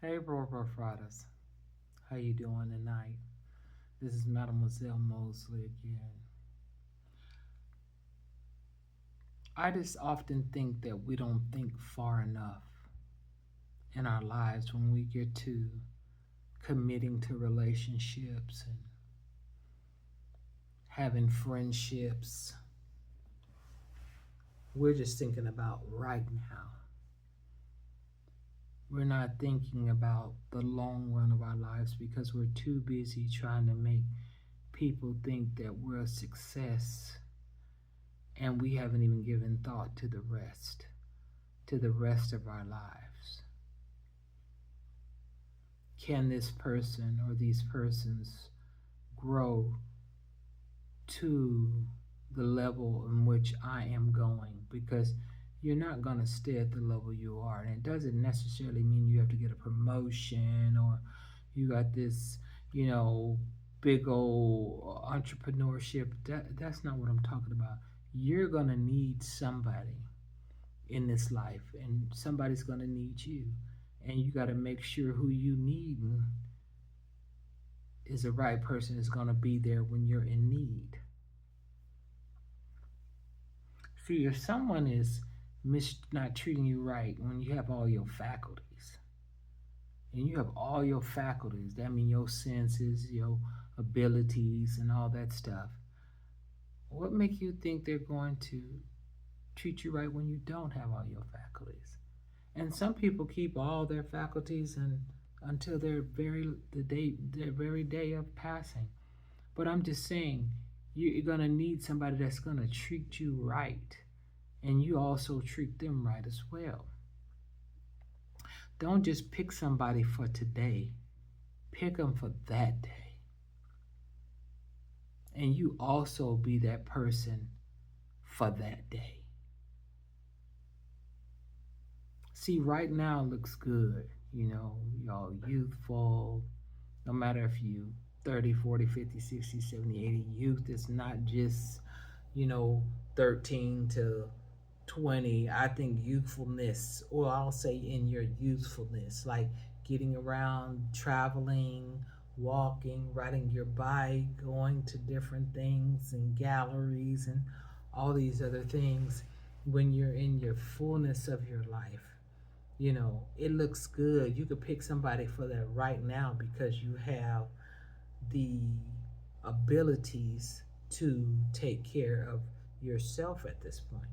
Hey, Bro Fridays. How you doing tonight? This is Mademoiselle Mosley again. I just often think that we don't think far enough in our lives when we get to committing to relationships and having friendships. We're just thinking about right now. We're not thinking about the long run of our lives because we're too busy trying to make people think that we're a success and we haven't even given thought to the rest of our lives. Can this person or these persons grow to the level in which I am going? Because you're not going to stay at the level you are. And it doesn't necessarily mean you have to get a promotion or you got this, you know, big old entrepreneurship. That's not what I'm talking about. You're going to need somebody in this life, and somebody's going to need you. And you got to make sure who you need is the right person is going to be there when you're in need. See, if someone is not treating you right when you have all your faculties, and you have all your faculties, that means your senses, your abilities, and all that stuff. What make you think they're going to treat you right when you don't have all your faculties? And some people keep all their faculties and until their very day of passing. But I'm just saying, you're gonna need somebody that's gonna treat you right, and you also treat them right as well. Don't just pick somebody for today. Pick them for that day, and you also be that person for that day. See, right now looks good. Y'all youthful. No matter if you 30, 40, 50, 60, 70, 80, youth is not just, you know, 13 to 20. I think youthfulness, or I'll say in your youthfulness, like getting around, traveling, walking, riding your bike, going to different things and galleries and all these other things when you're in your fullness of your life. It looks good. You could pick somebody for that right now because you have the abilities to take care of yourself at this point.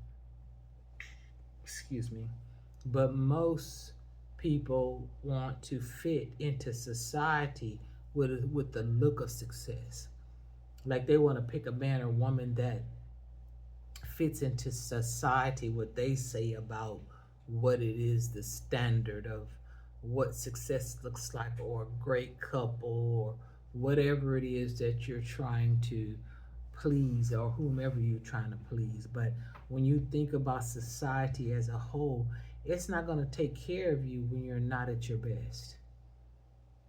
Excuse me. But most people want to fit into society with the look of success. Like they want to pick a man or woman that fits into society, what they say about what it is, the standard of what success looks like, or a great couple, or whatever it is that you're trying to please, or whomever you're trying to please. But when you think about society as a whole, it's not going to take care of you when you're not at your best.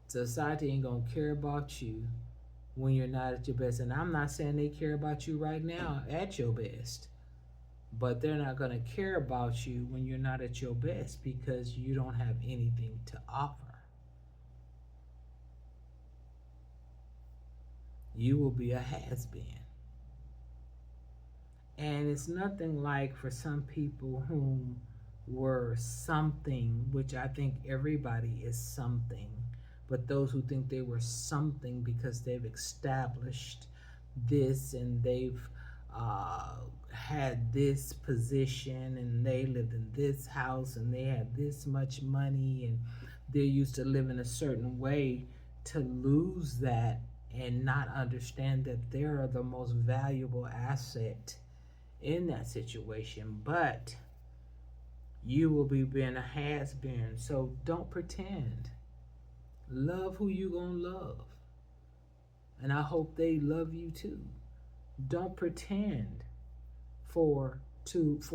Society ain't going to care about you when you're not at your best. And I'm not saying they care about you right now at your best, but they're not going to care about you when you're not at your best because you don't have anything to offer. You will be a has been. And it's nothing like for some people whom were something, which I think everybody is something, but those who think they were something because they've established this and they've uh, had this position and they lived in this house and they had this much money and they're used to living a certain way, to lose that and not understand that they're the most valuable asset in that situation. But you will be being a has been. So don't pretend. Love who you gonna love. And I hope they love you too. Don't pretend for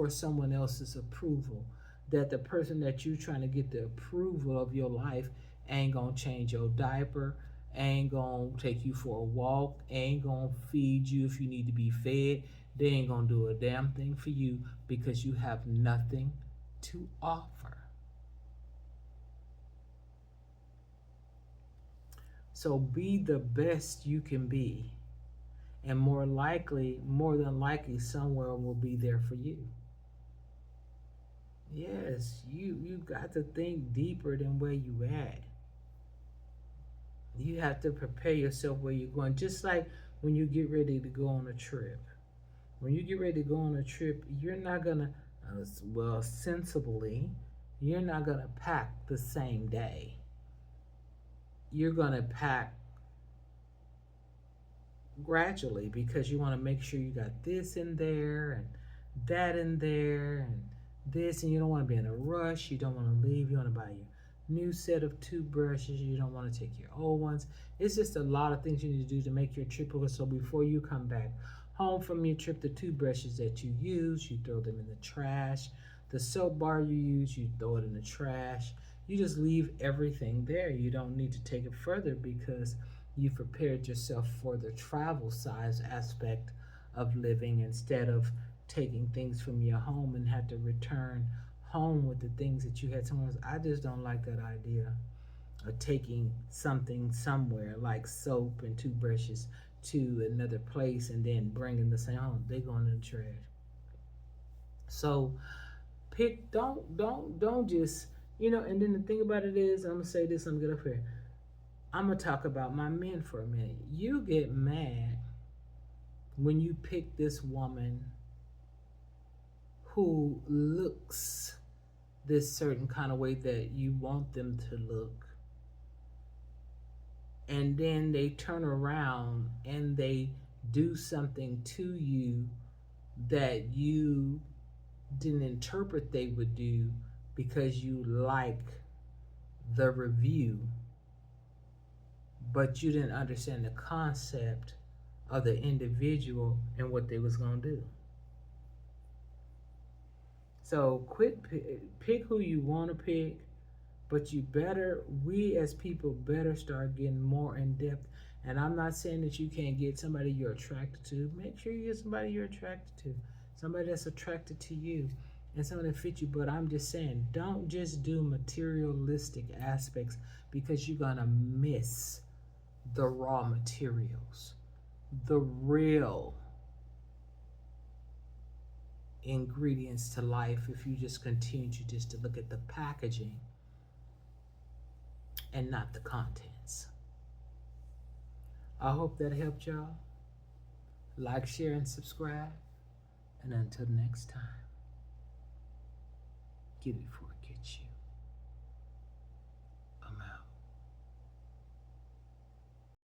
someone else's approval. That the person that you trying to get the approval of your life ain't gonna change your diaper, ain't gonna take you for a walk, ain't gonna feed you if you need to be fed. They ain't gonna do a damn thing for you because you have nothing to offer. So be the best you can be. And more than likely, someone will be there for you. Yes, you got to think deeper than where you at. You have to prepare yourself where you're going. Just like when you get ready to go on a trip. When you get ready to go on a trip, you're not gonna, well, sensibly, you're not gonna pack the same day. You're gonna pack gradually because you want to make sure you got this in there and that in there and this, and you don't want to be in a rush. You don't want to leave. You want to buy your new set of toothbrushes. You don't want to take your old ones. It's just a lot of things you need to do to make your trip work. So before you come back home from your trip, the toothbrushes that you use, you throw them in the trash. The soap bar you use, you throw it in the trash. You just leave everything there. You don't need to take it further because you prepared yourself for the travel size aspect of living instead of taking things from your home and have to return home with the things that you had somewhere else. I just don't like that idea of taking something somewhere like soap and toothbrushes to another place and then bringing the same home. They going in the trash. So pick. Don't just, And then the thing about it is, I'm gonna say this. I'm gonna get up here. I'm going to talk about my men for a minute. You get mad when you pick this woman who looks this certain kind of way that you want them to look, and then they turn around and they do something to you that you didn't interpret they would do because you like the review, but you didn't understand the concept of the individual and what they was going to do. So pick who you want to pick, but we as people better start getting more in depth. And I'm not saying that you can't get somebody you're attracted to. Make sure you get somebody you're attracted to, somebody that's attracted to you, and somebody that fits you. But I'm just saying, don't just do materialistic aspects because you're going to miss the raw materials, the real ingredients to life if you just continue to look at the packaging and not the contents. I hope that helped y'all. Like, share, and subscribe. And until next time, get it for